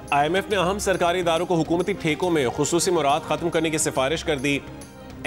IMF ने अहम सरकारी इदारों को हुकूमती ठेकों में खुसूसी मुराद खत्म करने की सिफारिश कर दी।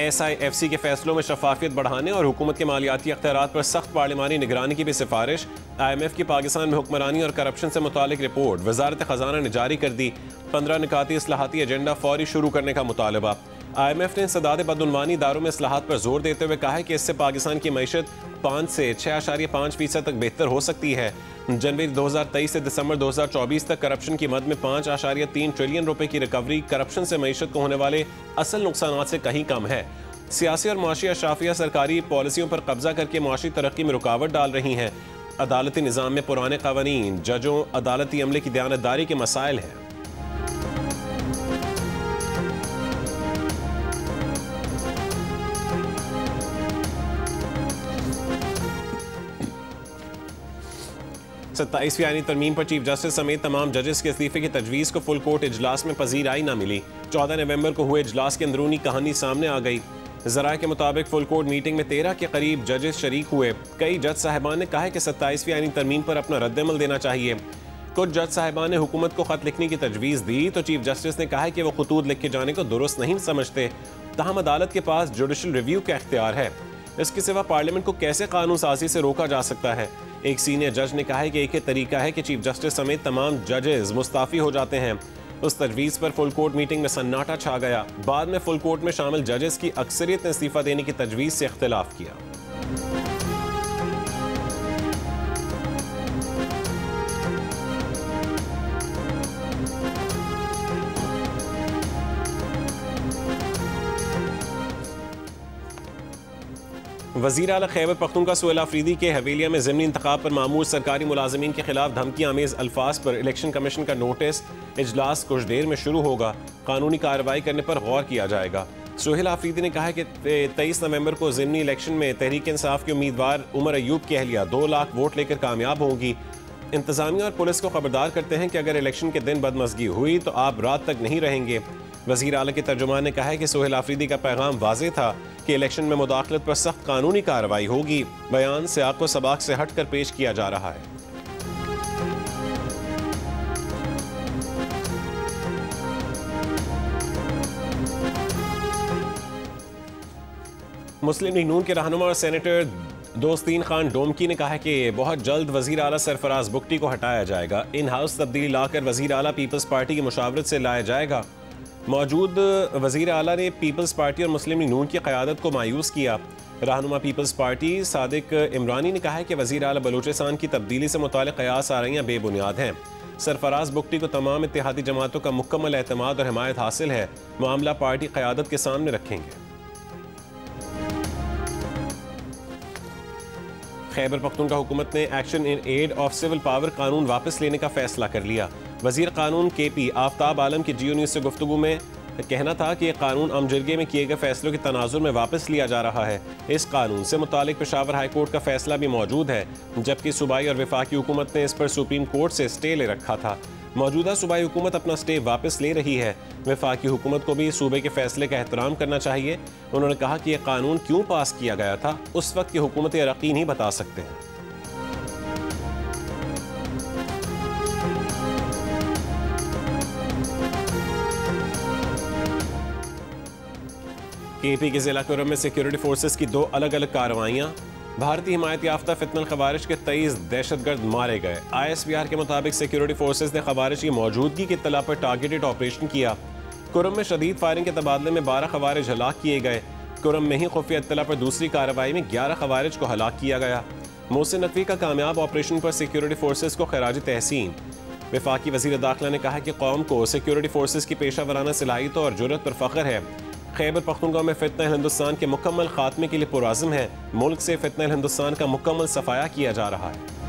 SIFC के फैसलों में शफाफियत बढ़ाने और हुकूमत के मालियाती अख्तियारात पर सख्त पार्लिमानी निगरानी की भी सिफारिश। IMF की पाकिस्तान में हुक्मरानी और करप्शन से मुतालिक रिपोर्ट वजारत खजाना ने जारी कर दी। 15 निकाती इस्लाहाती एजेंडा फौरी शुरू करने का मुतालबा। IMF ने सदाद बदउनवानी इदारों में इस्लाहात पर जोर देते हुए कहा है कि इससे पाकिस्तान की मईशत 5 से 6.5% तक बेहतर हो सकती है। जनवरी 2023 से दिसंबर 2024 तक करप्शन की मद में 5.3 ट्रिलियन रुपए की रिकवरी करप्शन से मईशत को होने वाले असल नुकसान से कहीं कम है। सियासी और माशी अशराफिया सरकारी पॉलिसियों पर कब्जा करके माशी तरक्की में रुकावट डाल रही हैं। अदालती निज़ाम में पुराने कानून, जजों, अदालती अमले की दयानतदारी के मसाइल हैं। सत्ताईसवीं आईनी तरमीम पर चीफ जस्टिस समेत तमाम जजेस के इस्तीफे की तजवीज़ को फुल कोर्ट इजलास में पजीराई न मिली। 14 नवंबर को हुए इजलास की अंदरूनी कहानी सामने आ गई। ज़राए के मुताबिक फुल कोर्ट मीटिंग में 13 के करीब जजेस शरीक हुए। कई जज साहिबान ने कहा है कि 27वीं आईनी तरमीम पर अपना रद्दअमल देना चाहिए। कुछ जज साहिबान ने हुकूमत को खत लिखने की तजवीज़ दी तो चीफ जस्टिस ने कहा है कि वो खतूत लिख के जाने को दुरुस्त नहीं समझते। ताहम अदालत के पास जुडिशल रिव्यू का इख्तियार है। इसके सिवा पार्लियामेंट को कैसे कानून साजी से रोका जा सकता है। एक सीनियर जज ने कहा है कि एक ही तरीका है कि चीफ जस्टिस समेत तमाम जजेस मुस्ताफी हो जाते हैं। उस तजवीज़ पर फुल कोर्ट मीटिंग में सन्नाटा छा गया। बाद में फुल कोर्ट में शामिल जजेस की अक्सरियत ने इस्तीफा देने की तजवीज़ से इख्तिलाफ किया। वज़ीर आला खैबर पख्तूनख्वा सुहेल आफरीदी के हवेलिया में ज़िमनी इंतखाब पर मामूर सरकारी मुलाजमीन के खिलाफ धमकी आमेज अल्फाज पर इलेक्शन कमीशन का नोटिस। इजलास कुछ देर में शुरू होगा। कानूनी कार्रवाई करने पर गौर किया जाएगा। सुहेल आफरीदी ने कहा है कि 23 नवंबर को ज़िमनी इलेक्शन में तहरीक इंसाफ के उम्मीदवार उमर अयूब की अहलिया 2 लाख वोट लेकर कामयाब होंगी। इंतजामिया और पुलिस को खबरदार करते हैं कि अगर इलेक्शन के दिन बदमज़गी हुई तो आप रात तक नहीं रहेंगे। वज़ीर आला के तर्जुमान ने कहा है कि सुहेल आफरीदी का पैगाम वाज़ेह था कि इलेक्शन में मुदाखलत पर सख्त कानूनी कार्रवाई होगी। बयान सियाक़ व सबाक़ से हट कर पेश किया जा रहा है। मुस्लिम लीग नून के रहनुमा और सेनेटर दोस्तीन खान डोमकी ने कहा है कि बहुत जल्द वज़ीर आला सरफराज बुगटी को हटाया जाएगा। इन हाउस तब्दीली लाकर वज़ीर आला पीपल्स पार्टी की मुशावरत से लाया जाएगा। मौजूद वज़ीर आला ने पीपल्स पार्टी और मुस्लिम लीग नून की क़यादत को मायूस किया। रहनुमा पीपल्स पार्टी सादिक इमरानी ने कहा है कि वज़ीर आला बलूचिस्तान की तब्दीली से मुताल्लिक़ क़यास आरइयाँ बेबुनियाद हैं। सरफराज बुगटी को तमाम इत्तेहादी जमातों का मुकम्मल एतमाद और हिमायत हासिल है। मामला पार्टी क़यादत के सामने रखेंगे। खैबर पख्तूनख्वा हुकूमत ने action in aid of civil power कानून वापस लेने का फैसला कर लिया। वज़ीर कानून KP आफ्ताब आलम की GO न्यूज़ से गुफ्तगू में कहना था कि कानून अमजरगे में किए गए फैसलों के तनाजुर में वापस लिया जा रहा है। इस कानून से मुतालिक पेशावर हाई कोर्ट का फैसला भी मौजूद है, जबकि सूबाई और वफाकी हुकूमत ने इस पर सुप्रीम कोर्ट से स्टे ले रखा था। मौजूदा सूबाई हुकूमत अपना स्टे वापस ले रही है। वफाकी हुकूमत को भी सूबे के फैसले का एहतराम करना चाहिए। उन्होंने कहा कि यह कानून क्यों पास किया गया था उस वक्त की हुकूमत यकीन ही बता सकते हैं। KP के जिला कुरम में सिक्योरिटी फोर्सेस की 2 अलग अलग कार्रवाइयाँ। भारतीय हिमायत याफ्ता फितनल खवारिज के 23 दहशतगर्द मारे गए। ISPR के मुताबिक सिक्योरिटी फोर्सेस ने खवारिज की मौजूदगी की इत्तला पर टारगेटेड ऑपरेशन किया। कुरम में शदीद फायरिंग के तबादले में 12 खवारिज हलाक किए गए। कुरम में ही खुफिया इत्तला पर दूसरी कार्रवाई में 11 खवारिज को हलाक किया गया। मोहसिन नकवी का कामयाब ऑपरेशन पर सिक्योरिटी फोर्सेस को खराज तहसीन। वफाकी वज़ीर दाखिला ने कहा कि कौम को सिक्योरिटी फोर्सेस की पेशा वराना सलाहियत और जुर्रत पर फ़ख्र है। खैबर पख्तूनख्वा में फितना हिंदुस्तान के मुकम्मल खात्मे के लिए पुराज़म है। मुल्क से फितना हिंदुस्तान का मुकम्मल सफाया किया जा रहा है।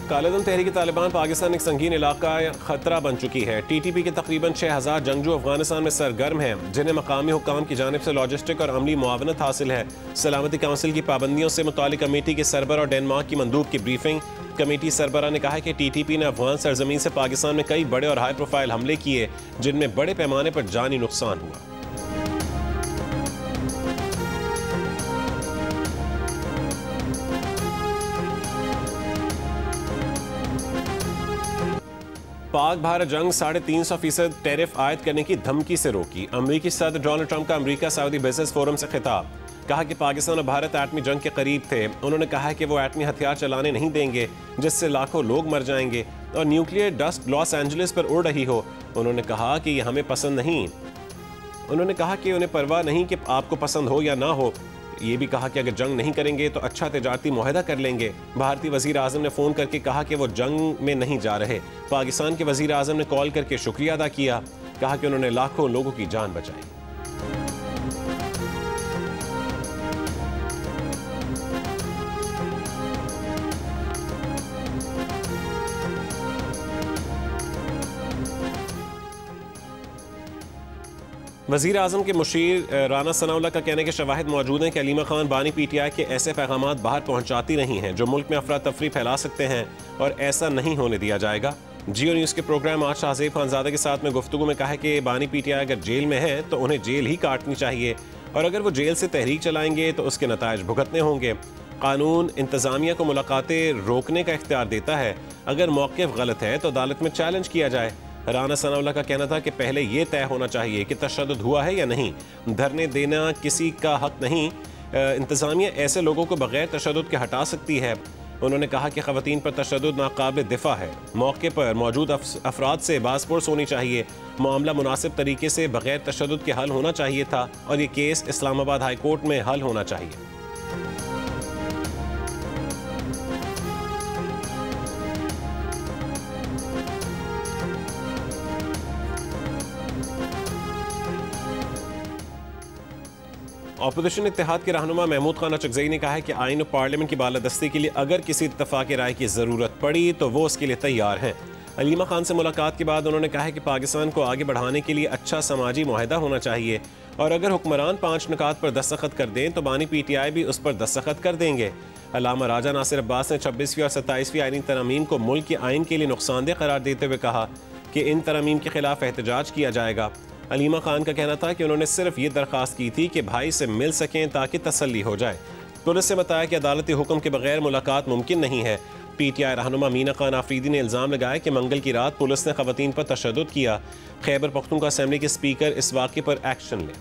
कालेदम तहरीक तालिबान पाकिस्तान एक संगीन इलाका खतरा बन चुकी है। TTP के तकरीबन 6000 जंगजू अफगानिस्तान में सरगर्म हैं, जिन्हें मकामी हुक्काम की जानिब से लॉजिस्टिक और अमली मुआवनत हासिल है। सलामती काउंसिल की पाबंदियों से मुतालिक कमेटी के सरबरा और डेनमार्क की मंदूब की ब्रीफिंग। कमेटी सरबरा ने कहा कि TTP ने अफगान सरजमीन से पाकिस्तान में कई बड़े और हाई प्रोफाइल हमले किए, जिनमें बड़े पैमाने पर जानी नुकसान हुआ। पाक भारत जंग 350% टैरिफ आयद करने की धमकी से रोकी। अमरीकी सदर डोनाल्ड ट्रंप का अमरीका सऊदी बिजनेस फोरम से खिताब। कहा कि पाकिस्तान और भारत एटमी जंग के करीब थे। उन्होंने कहा कि वो एटमी हथियार चलाने नहीं देंगे जिससे लाखों लोग मर जाएंगे और न्यूक्लियर डस्ट लॉस एंजलिस पर उड़ रही हो। उन्होंने कहा कि ये हमें पसंद नहीं। उन्होंने कहा कि उन्हें परवाह नहीं कि आपको पसंद हो या ना हो। ये भी कहा कि अगर जंग नहीं करेंगे तो अच्छा तिजारती मुआहदा कर लेंगे। भारतीय वजीर आजम ने फ़ोन करके कहा कि वो जंग में नहीं जा रहे। पाकिस्तान के वजीर आजम ने कॉल करके शुक्रिया अदा किया। कहा कि उन्होंने लाखों लोगों की जान बचाई। वज़ीर आज़म के मुशीर राना सनाउल्लाह का कहना है कि शवाहिद मौजूद हैं कि अलीमा खान बानी PTI के ऐसे पैगामात बाहर पहुंचाती रही हैं जो मुल्क में अफरा तफरी फैला सकते हैं और ऐसा नहीं होने दिया जाएगा। जियो न्यूज़ के प्रोग्राम आज शाहज़ेब खानज़ादा के साथ में गुफ्तगू में कहा है कि बानी PTI अगर जेल में है तो उन्हें जेल ही काटनी चाहिए और अगर वो जेल से तहरीक चलाएंगे तो उसके नताइज भुगतने होंगे। कानून इंतज़ामिया को मुलाकातें रोकने का इख्तियार देता है। अगर मौक़िफ़ गलत है तो अदालत में चैलेंज किया जाए। राना सनाउल्लाह का कहना था कि पहले ये तय होना चाहिए कि तशद्दुद हुआ है या नहीं। धरने देना किसी का हक नहीं। इंतज़ामिया ऐसे लोगों को बग़ैर तशद्दुद के हटा सकती है। उन्होंने कहा कि ख़वातीन पर तशद्दुद नाक़ाबिल दिफ़ा है। मौके पर मौजूद अफराद से बासपुरस होनी चाहिए। मामला मुनासिब तरीके से बग़ैर तशद्दुद के हल होना चाहिए था और ये केस इस्लामाबाद हाई कोर्ट में हल होना चाहिए। अपोजिशन इत्तेहाद के रहनुमा महमूद खान अचकज़ई ने कहा है कि आइन और पार्लियामेंट की बालादस्ती के लिए अगर किसी इत्तफाक़ राय की ज़रूरत पड़ी तो वो उसके लिए तैयार हैं। अलीमा खान से मुलाकात के बाद उन्होंने कहा है कि पाकिस्तान को आगे बढ़ाने के लिए अच्छा समाजी मुआहदा होना चाहिए और अगर हुक्मरान 5 नुकात पर दस्तखत कर दें तो बानी PTI भी उस पर दस्तखत कर देंगे। अल्लामा राजा नासिर अब्बास ने 26वीं और 27वीं आईनी तरमीम को मुल्क के आइन के लिए नुकसानदेह करार देते हुए कहा कि इन तरमीम के खिलाफ एहतजाज किया जाएगा। अलीमा खान का कहना था कि उन्होंने सिर्फ ये दरख्वास्त की थी कि भाई से मिल सकें ताकि तसल्ली हो जाए। पुलिस से बताया कि अदालती हुक्म के बगैर मुलाकात मुमकिन नहीं है। PTI रहनुमा मीना खान आफरीदी ने इल्ज़ाम लगाया कि मंगल की रात पुलिस ने ख़वातीन पर तशद्दुद किया। खैबर पख्तूनख्वा असेंबली के स्पीकर इस वाक़े पर एक्शन लें।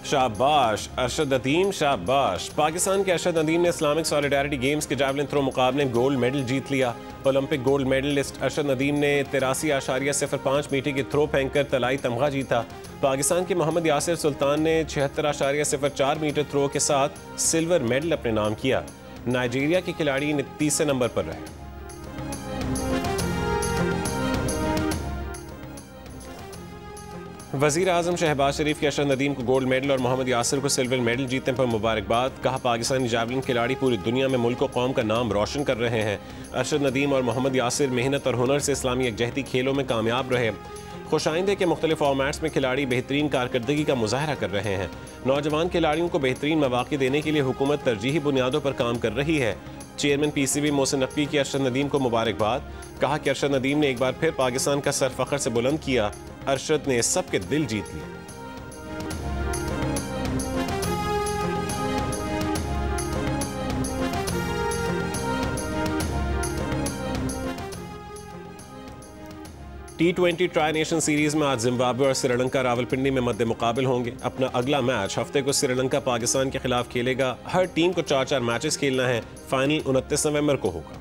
शाबाश अरशद नदीम, शाबाश। पाकिस्तान के अरशद नदीम ने इस्लामिक सॉलिडारिटी गेम्स के जावलिन थ्रो मुकाबले में गोल्ड मेडल जीत लिया। Olympic gold medalist Arshad Nadeem ने 83.05 मीटर की थ्रो फेंककर तलाई तमगा जीता। पाकिस्तान के मोहम्मद यासिर सुल्तान ने 76.04 मीटर थ्रो के साथ सिल्वर मेडल अपने नाम किया। नाइजीरिया के खिलाड़ी 30 नंबर पर रहे। वज़ीर आज़म शहबाज शरीफ के अरशद नदीम को गोल्ड मेडल और मोहम्मद यासिर को सिल्वर मेडल जीतने पर मुबारकबाद। कहा पाकिस्तानी जावलिन खिलाड़ी पूरी दुनिया में मुल्क और कौम का नाम रोशन कर रहे हैं। अरशद नदीम और मोहम्मद यासिर मेहनत और हुनर से इस्लामी यकजहती खेलों में कामयाब रहे। खुशाइंदे के मुख्तलिफ फॉर्मेट्स में खिलाड़ी बेहतरीन कारकर्दगी का मुजाहरा कर रहे हैं। नौजवान खिलाड़ियों को बेहतरीन मौक़े देने के लिए हुकूमत तरजीही बुनियादों पर काम कर रही है। चेयरमैन PCB मोहसिन नकवी की अरशद नदीम को मुबारकबाद। कहा कि अरशद नदीम ने एक बार फिर पाकिस्तान का सर फख्र से बुलंद किया। अरशद ने सबके दिल जीत लिए। T20 ट्राई नेशन सीरीज में आज जिम्बाब्वे और श्रीलंका रावलपिंडी में मद्दे मुकाबिल होंगे। अपना अगला मैच हफ्ते को श्रीलंका पाकिस्तान के खिलाफ खेलेगा। हर टीम को 4-4 मैचेस खेलना है। फाइनल 29 नवंबर को होगा।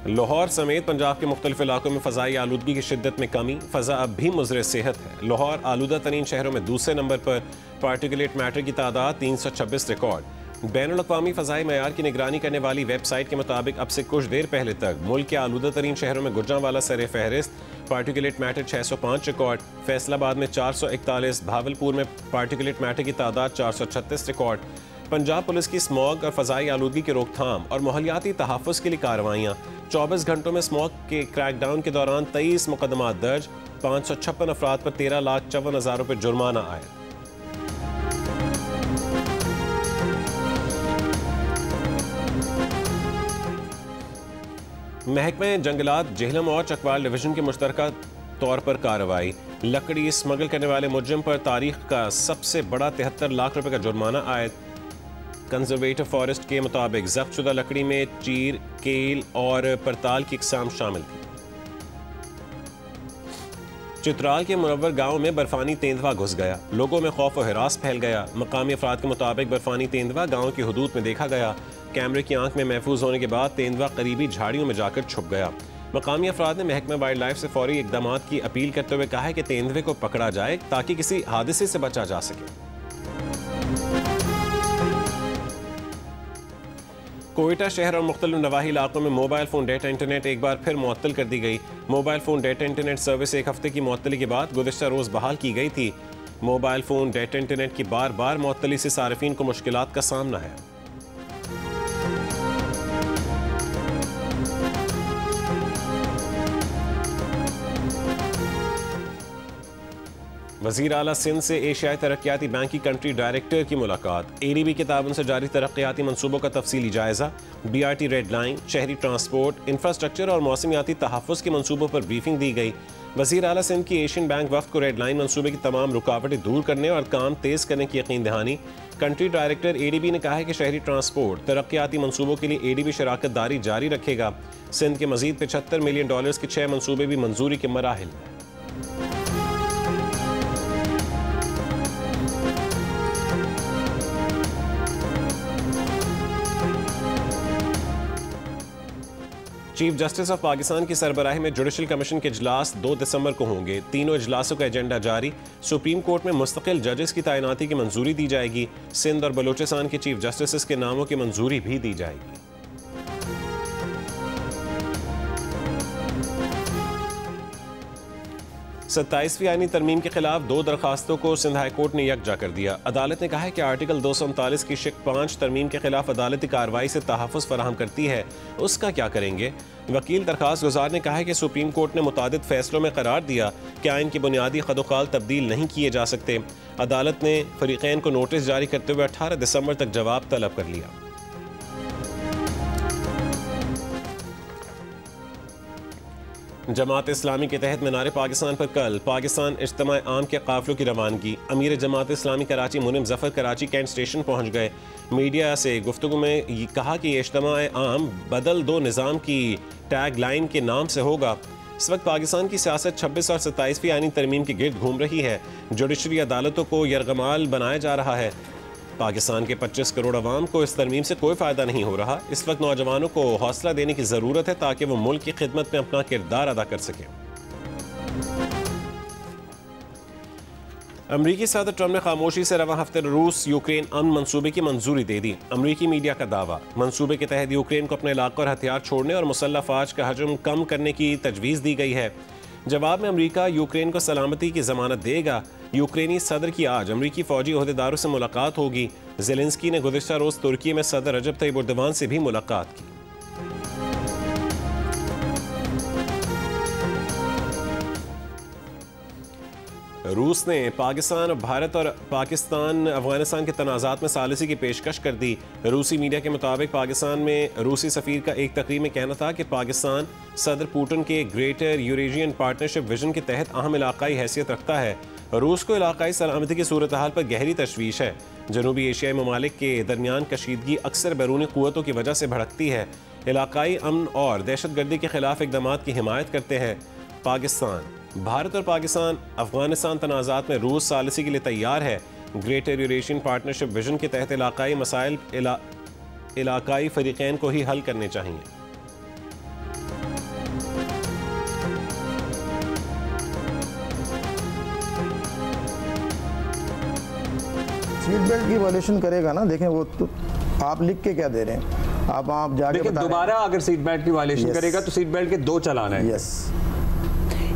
लाहौर समेत पंजाब के मुख्तलिफ इलाकों में फ़ज़ाई आलूदगी की शिद्दत में कमी। फ़ज़ा अब भी मुज़र सेहत है। लाहौर आलूदा तरीन शहरों में दूसरे नंबर पर। पार्टिकुलेट मैटर की तादाद 326 रिकॉर्ड। बैनुल अक़वामी फ़ज़ाई मयार की निगरानी करने वाली वेबसाइट के मुताबिक अब से कुछ देर पहले तक मुल्क के आलूदा तरीन शहरों में गुजरांवाला सर फहरिस्त। Particulate matter 605 record. फैसलाबाद में 441, भावलपुर में पार्टिकुलेट मैटर की तादाद 436 रिकॉर्ड। पंजाब पुलिस की स्मॉग और फ़ज़ाई आलूदगी की रोकथाम और माहौलियाती तहफ़्फ़ुज़ के लिए कार्रवाइयाँ। 24 घंटों में स्मॉग के क्रैकडाउन के दौरान 23 मुकदमात दर्ज। 556 अफराद पर 13,54,000 रुपये जुर्माना आए। महकमे जंगलात जेहलम और चकवाल डिवीजन के मुश्तरका तौर पर कार्रवाई। लकड़ी स्मगल करने वाले मुजरिम पर तारीख का सबसे बड़ा 73 लाख रुपए का जुर्माना आयद। कंजर्वेटिव फॉरेस्ट के मुताबिक जब्त शुदा लकड़ी में चीर, केल और परताल की इकसाम शामिल थी। चित्राल के मुनव्वर गांव में बर्फानी तेंदुआ घुस गया, लोगों में खौफ और हिरास फैल गया। मकामी अफराद के मुताबिक बर्फानी तेंदुआ गांव की हुदूद में देखा गया। कैमरे की आंख में महफूज होने के बाद तेंदुआ करीबी झाड़ियों में जाकर छुप गया। मकामी अफराद ने महकमा वाइल्ड लाइफ से फौरी इकदाम की अपील करते हुए कहा है कि तेंदुए को पकड़ा जाए ताकि किसी हादसे से बचा जा सके। कोयटा शहर और मुख्तलिफ नवाही इलाकों में मोबाइल फ़ोन डेटा इंटरनेट एक बार फिर मुअत्तल कर दी गई। Mobile phone data internet service एक हफ्ते की मुअत्तली के बाद गुज़िश्ता रोज़ बहाल की गई थी। मोबाइल फ़ोन डेटा इंटरनेट की बार बार मुअत्तली से सारिफीन को मुश्किलात का सामना है। वज़ीर आला सिंध से एशियाई तरक्याती बैंक की कंट्री डायरेक्टर की मुलाकात। ADB के ताबन से जारी तरक्याती मंसूबों का तफसीली जायजा। BRT रेड लाइन, शहरी ट्रांसपोर्ट, इंफ्रास्ट्रक्चर और मौसमियाती तहफ़्फ़ुज़ के मंसूबों पर ब्रीफिंग दी गई। वज़ीर आला सिंध की एशियन बैंक वफ़द को रेड लाइन मंसूबे की तमाम रुकावटें दूर करने और काम तेज़ करने की यकीन दहानी। कंट्री डायरेक्टर ADB ने कहा है कि शहरी ट्रांसपोर्ट तरक्याती मंसूबों के लिए ADB शराकत दारी जारी रखेगा। सिंध के मज़ीद $75 मिलियन के 6 मंसूबे भी मंजूरी के मराहिल में। चीफ जस्टिस ऑफ पाकिस्तान की सरबराही में जुडिशल कमीशन के इजलास 2 दिसंबर को होंगे। तीनों इजलासों का एजेंडा जारी। सुप्रीम कोर्ट में मुस्तकिल जजेस की तैनाती की मंजूरी दी जाएगी। सिंध और बलूचिस्तान के चीफ जस्टिस के नामों की मंजूरी भी दी जाएगी। 27वीं आईनी तरमीम के खिलाफ 2 दरखास्तों को सिंध हाई कोर्ट ने यकजा कर दिया। अदालत ने कहा है कि आर्टिकल 239 की शिक 5 तरमीम के खिलाफ अदालती कार्रवाई से तहफ़्फ़ुज़ फराहम करती है, उसका क्या करेंगे। वकील दरखास्त गुजार ने कहा है कि सुप्रीम कोर्ट ने मुतादिद फैसलों में करार दिया कि आइन की बुनियादी खदोखाल तब्दील नहीं किए जा सकते। अदालत ने फरीक़ैन को नोटिस जारी करते हुए 18 दिसंबर तक जवाब तलब कर लिया। जमात इस्लामी के तहत मीनार पाकिस्तान पर कल पाकिस्तान इज्तिमा आम के काफिलों की रवानगी। अमीर जमात इस्लामी कराची मुनिम जफ़र कराची कैंट स्टेशन पहुँच गए। मीडिया से गुफ्तगू में कहा कि ये इज्तिमा आम बदल दो निज़ाम की टैग लाइन के नाम से होगा। इस वक्त पाकिस्तान की सियासत 26 और 27वीं आईनी तरमीम के गिर्द घूम रही है। जुडिशरी अदालतों को यरगमाल बनाया जा रहा है। पाकिस्तान के 25 करोड़ अवाम को इस तरमीम से कोई फ़ायदा नहीं हो रहा। इस वक्त नौजवानों को हौसला देने की ज़रूरत है ताकि वो मुल्क की खिदमत में अपना किरदार अदा कर सकें। अमरीकी सदर ट्रंप ने खामोशी से रवां हफ्ते रूस यूक्रेन अमन मंसूबे की मंजूरी दे दी। अमरीकी मीडिया का दावा, मंसूबे के तहत यूक्रेन को अपने इलाकों और हथियार छोड़ने और मुसल्लह फ़ौज का हजम कम करने की तजवीज़ दी गई है। जवाब में अमरीका यूक्रेन को सलामती की जमानत देगा। यूक्रेनी सदर की आज अमरीकी फ़ौजी ओहदेदारों से मुलाकात होगी। ज़ेलेंस्की ने गुज़िश्ता रोज़ तुर्की में सदर रजब तय्यिब एर्दोगान से भी मुलाकात की। रूस ने पाकिस्तान, भारत और पाकिस्तान अफगानिस्तान के तनाज़ात में सालिसी की पेशकश कर दी। रूसी मीडिया के मुताबिक पाकिस्तान में रूसी सफ़ीर का एक तकरीर में कहना था कि पाकिस्तान सदर पुतिन के ग्रेटर यूरेशियन पार्टनरशिप विजन के तहत अहम इलाकाई हैसियत रखता है। रूस को इलाकाई सलामती की सूरत हाल पर गहरी तशवीश है। जनूबी एशियाई ममालिक के दरमियान कशीदगी अक्सर बैरूनी क़ुव्वतों की वजह से भड़कती है। इलाकाई अमन और दहशतगर्दी के खिलाफ इक़दामात की हिमायत करते हैं। पाकिस्तान, भारत और पाकिस्तान अफगानिस्तान तनाज़ात में रूस सालिसी के लिए तैयार है। ग्रेटर यूरेशियन पार्टनरशिप विजन के तहत इलाकाई मसाइल इलाकाई फरीक़ैन को ही हल करने चाहिए। सीट बेल्ट की वॉल्यूशन करेगा ना, देखें वो तो आप लिख के क्या दे रहे हैं, आप जाके दोबारा अगर सीट बेल्ट की वॉल्यूशन करेगा तो सीट बेल्ट के 2 चालान है। यस,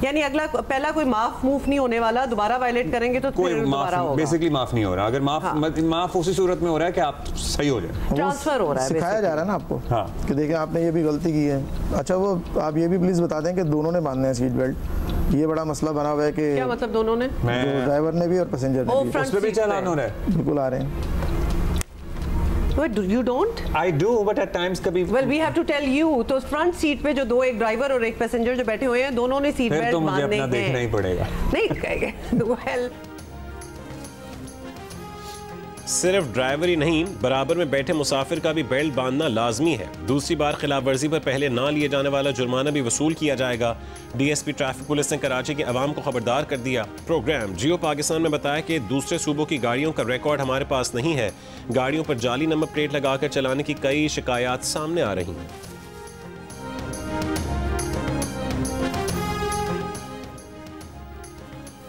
यानी अगला पहला कोई माफ मूव नहीं होने वाला, दोबारा वायलेट करेंगे तो कोई माफ बेसिकली माफ नहीं हो रहा। अगर माफ उसी सूरत में हो रहा है कि आप सही हो जाए, ट्रांसफर हो रहा है, सिखाया जा रहा है ना आपको। हाँ, कि देखिए आपने ये भी गलती की है। अच्छा, वो आप ये भी प्लीज बता दें कि दोनों ने बांधने हैं सीट बेल्ट। ये बड़ा मसला बना हुआ है कि क्या मतलब दोनों ने, ड्राइवर ने भी और पैसेंजर ने भी। उस पे भी चालान हो रहा है, बिल्कुल आ रहे हैं। But you don't? I do, but at times कभी Well, we have to tell you. तो फ्रंट सीट पे जो दो, एक ड्राइवर और एक पैसेंजर जो बैठे हुए हैं, दोनों ने सीट बेल्ट बांधने हैं। फिर तो मुझे अपना देखना ही पड़ेगा। नहीं, well, सिर्फ ड्राइवर ही नहीं, बराबर में बैठे मुसाफिर का भी बेल्ट बांधना लाजमी है। दूसरी बार खिलाफ वर्जी पर पहले ना लिए जाने वाला जुर्माना भी वसूल किया जाएगा। डीएसपी ट्रैफिक पुलिस ने कराची के अवाम को खबरदार कर दिया। प्रोग्राम जियो पाकिस्तान में बताया कि दूसरे सूबों की गाड़ियों का रिकॉर्ड हमारे पास नहीं है। गाड़ियों पर जाली नंबर प्लेट लगाकर चलाने की कई शिकायत सामने आ रही हैं।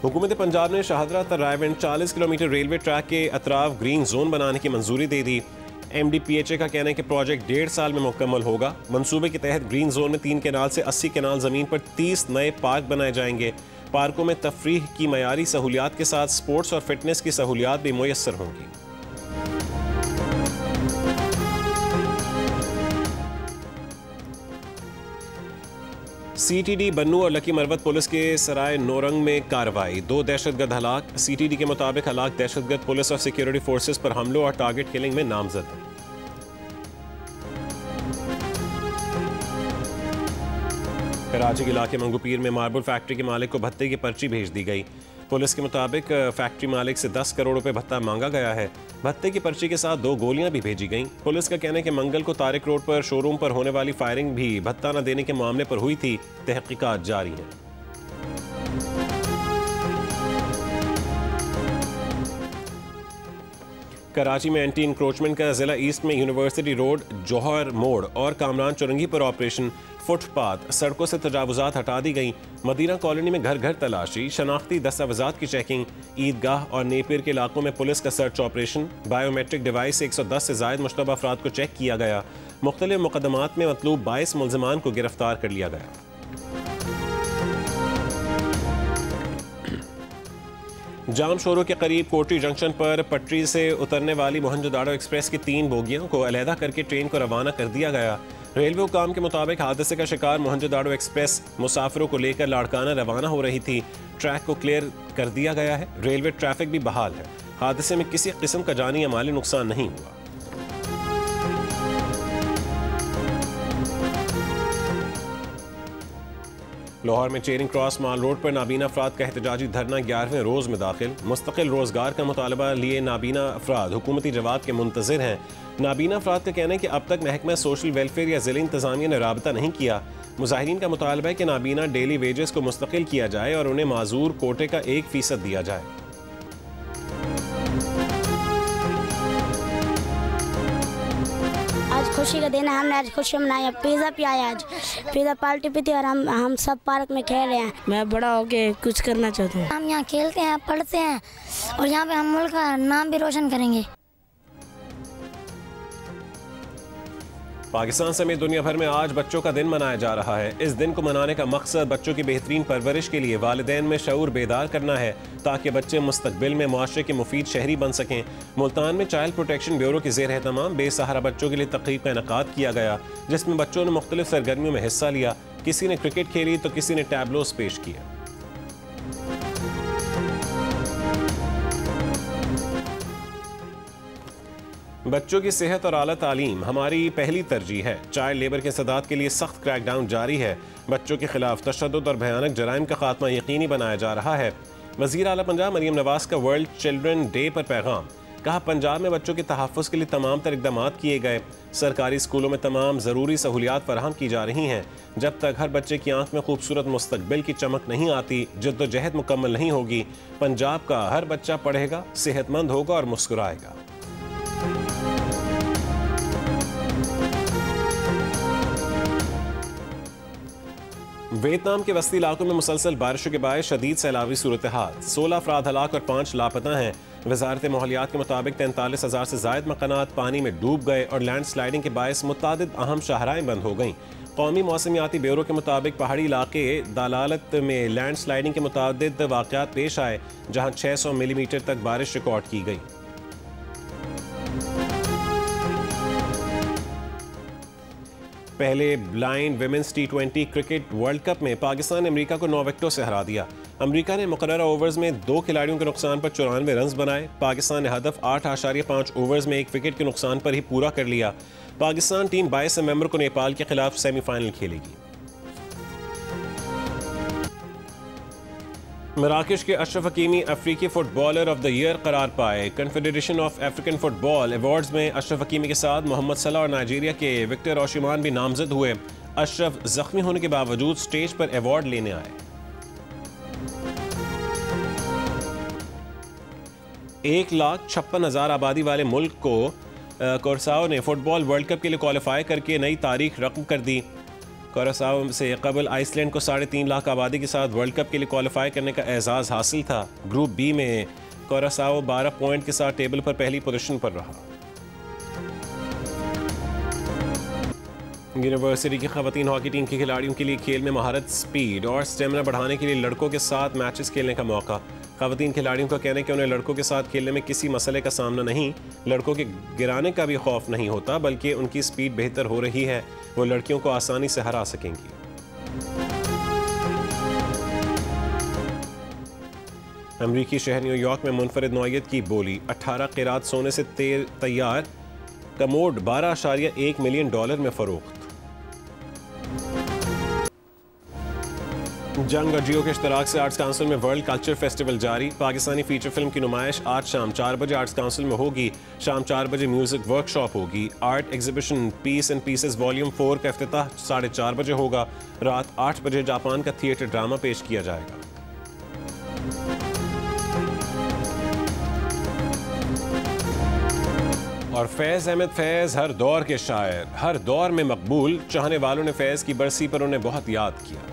हुकूमत पंजाब ने शाहदरा तराइवंड 40 किलोमीटर रेलवे ट्रैक के अतराफ ग्रीन जोन बनाने की मंजूरी दे दी। MDPHA का कहना है कि प्रोजेक्ट 1.5 साल में मुकम्मल होगा। मंसूबे के तहत ग्रीन जोन में 3 कैनाल से 80 कैनाल ज़मीन पर 30 नए पार्क बनाए जाएंगे। पार्कों में तफरीह की मयारी सहूलियात के साथ स्पोर्ट्स और फिटनेस की सहूलियात भी मुयस्सर होंगी। CTD बन्नू और लकी मरवत पुलिस के सराय नौरंग में कार्रवाई, 2 दहशतगर्द हलाक। CTD के मुताबिक हलाक दहशतगर्द पुलिस और सिक्योरिटी फोर्सेस पर हमलों और टारगेट किलिंग में नामजद हैं। कराची के इलाके मंगूपीर में मार्बल फैक्ट्री के मालिक को भत्ते की पर्ची भेज दी गई। पुलिस के मुताबिक फैक्ट्री मालिक से 10 करोड़ रुपए भत्ता मांगा गया है। भत्ते की पर्ची के साथ 2 गोलियां भी भेजी गईं। पुलिस का कहना है कि मंगल को तारिक रोड पर शोरूम पर होने वाली फायरिंग भी भत्ता न देने के मामले पर हुई थी। तहकीकात जारी हैं। कराची में एंटी इंक्रोचमेंट का जिला ईस्ट में यूनिवर्सिटी रोड, जौहर मोड़ और कामरान चुरंगी पर ऑपरेशन। फुटपाथ सड़कों से तजावुजात हटा दी गई। मदीना कॉलोनी में घर घर तलाशी, शनाख्ती दस्तावेजात की चेकिंग। ईदगाह और नेपियर के इलाकों में पुलिस का सर्च ऑपरेशन। बायोमेट्रिक डिवाइस से 110 से जायद मुश्तबा अफराद को चेक किया गया। मुख्तलिफ मुकदमात में मतलूब 22 मुल्ज़िमान को गिरफ्तार कर लिया गया। जाम शोरों के करीब कोटरी जंक्शन पर पटरी से उतरने वाली मोहनजोदाड़ो एक्सप्रेस की 3 बोगियों को अलहदा करके ट्रेन को रवाना कर दिया गया। रेलवे हुकाम के मुताबिक हादसे का शिकार मोहनजोदाड़ो एक्सप्रेस मुसाफिरों को लेकर लाड़काना रवाना हो रही थी। ट्रैक को क्लियर कर दिया गया है। रेलवे ट्रैफिक भी बहाल है। हादसे में किसी किस्म का जानी या माली नुकसान नहीं हुआ। लाहौर में चेरिंग क्रॉस माल रोड पर नाबीना अफराद का एहतजाजी धरना 11वें रोज में दाखिल। मुस्तकिल रोजगार का मुतालबा लिए नाबीना अफराद हुकूमती जवाब के मुंतजिर हैं। नाबीना अफराद का कहना है कि अब तक महकमा सोशल वेलफेयर या जिला इंतजामिया ने राबता नहीं किया। मुजाहिरीन का मुतालबा है कि नाबीना डेली वेजेस को मुस्तकिल किया जाए और उन्हें माजूर कोटे का 1% दिया जाए। आज खुशी का दिन है, हमने आज खुशी मनाई। पिज़्ज़ा पियाया, आज पिज़्ज़ा पार्टी पी थी और हम सब पार्क में खेल रहे हैं। मैं बड़ा होके कुछ करना चाहता हूँ। हम यहाँ खेलते हैं, पढ़ते हैं और यहाँ पे हम मुल्क का नाम भी रोशन करेंगे। पाकिस्तान समेत दुनिया भर में आज बच्चों का दिन मनाया जा रहा है। इस दिन को मनाने का मकसद बच्चों की बेहतरीन परवरिश के लिए वालिदैन में शऊर बेदार करना है, ताकि बच्चे मुस्तकबिल में मुआशरे के मुफीद शहरी बन सकें। मुल्तान में चाइल्ड प्रोटेक्शन ब्यूरो के ज़ेर एहतमाम बेसहारा बच्चों के लिए तकरीब का इनेकाद किया गया, जिसमें बच्चों ने मुख्तलिफ सरगर्मियों में हिस्सा लिया। किसी ने क्रिकेट खेली तो किसी ने टैबलोस पेश किया। बच्चों की सेहत और आला तालीम हमारी पहली तरजीह है। चाइल्ड लेबर के सदात के लिए सख्त क्रैकडाउन जारी है। बच्चों के खिलाफ तशद्दुद और भयानक जराइम का खात्मा यकीनी बनाया जा रहा है। वज़ीर आला पंजाब मरियम नवाज का वर्ल्ड चिल्ड्रन डे पर पैगाम। कहा, पंजाब में बच्चों के तहफ़्फ़ुज़ के लिए तमाम तर इक़दाम किए गए। सरकारी स्कूलों में तमाम ज़रूरी सहूलियात फराहम की जा रही हैं। जब तक हर बच्चे की आंख में खूबसूरत मुस्तकबिल की चमक नहीं आती, जद्दोजहद मुकम्मल नहीं होगी। पंजाब का हर बच्चा पढ़ेगा, सेहतमंद होगा और मुस्कुराएगा। वियतनाम के वस्ती इलाकों में मुसलसल बारिशों के बायस शदीद सैलावी सूरत हाल। 16 अफराद हलाक और 5 लापता हैं। वजारत माहौलियात के मुताबिक 43,000 से ज़ायद मकानात पानी में डूब गए और लैंड स्लाइडिंग के बायस मुतादिद अहम शाहराएं बंद हो गईं। कौमी मौसमियाती ब्यूरो के मुताबिक पहाड़ी इलाके दालालत में लैंड स्लाइडिंग के मुतादिद वाक़यात पेश आए, जहाँ 600 मिलीमीटर तक बारिश रिकॉर्ड की गई। पहले blind women's T20 cricket world cup में पाकिस्तान ने अमेरिका को 9 विकेटों से हरा दिया। अमरीका ने मुकर्ररा ओवर्स में 2 खिलाड़ियों के नुकसान पर 94 रन बनाए। पाकिस्तान ने हदफ 8.5 ओवर्स में 1 विकेट के नुकसान पर ही पूरा कर लिया। पाकिस्तान टीम 22 नवंबर को नेपाल के खिलाफ सेमीफाइनल खेलेगी। मराकश के अशरफ हकीमी अफ्रीकी फुटबॉलर ऑफ द ईयर करार पाए। Confederation of African football awards में अशरफ हकीमी के साथ मोहम्मद सलाह और नाइजीरिया के विक्टर ओशिमान भी नामजद हुए। अशरफ जख्मी होने के बावजूद स्टेज पर अवार्ड लेने आए। 1,56,000 आबादी वाले मुल्क को कुरासाओ ने फुटबॉल वर्ल्ड कप के लिए क्वालिफाई करके नई तारीख रकम कर दी। कुरासाओ से कबल आइसलैंड को 3.5 लाख आबादी के साथ वर्ल्ड कप के लिए क्वालिफाई करने का एजाज़ हासिल था। ग्रुप बी में कुरासाओ 12 पॉइंट के साथ टेबल पर पहली पोजीशन पर रहा। यूनिवर्सिटी की खवातीन हॉकी टीम के खिलाड़ियों के लिए खेल में महारत, स्पीड और स्टेमिना बढ़ाने के लिए लड़कों के साथ मैचेस खेलने का मौका। खवातीन खिलाड़ियों का कहना है कि उन्हें लड़कों के साथ खेलने में किसी मसले का सामना नहीं, लड़कों के गिराने का भी खौफ नहीं होता, बल्कि उनकी स्पीड बेहतर हो रही है, वो लड़कियों को आसानी से हरा सकेंगी। अमरीकी शहर न्यूयॉर्क में मुनफरिद नौयत की बोली 18 क़िरात सोने से तैयार कमोड $12.1 मिलियन में फरोख्त। जंग और जियो के इश्तराक से आर्ट्स काउंसिल में वर्ल्ड कल्चर फेस्टिवल जारी। पाकिस्तानी फीचर फिल्म की नुमाइश आज शाम 4 बजे आर्ट्स काउंसिल में होगी। शाम 4 बजे म्यूजिक वर्कशॉप होगी। Art exhibition peace and pieces volume 4 का इफ्तिताह 4:30 बजे होगा। रात 8 बजे जापान का थिएटर ड्रामा पेश किया जाएगा। और फैज़ अहमद फैज़ हर दौर के शायर, हर दौर में मकबूल। चाहने वालों ने फैज़ की बरसी पर उन्हें बहुत याद किया।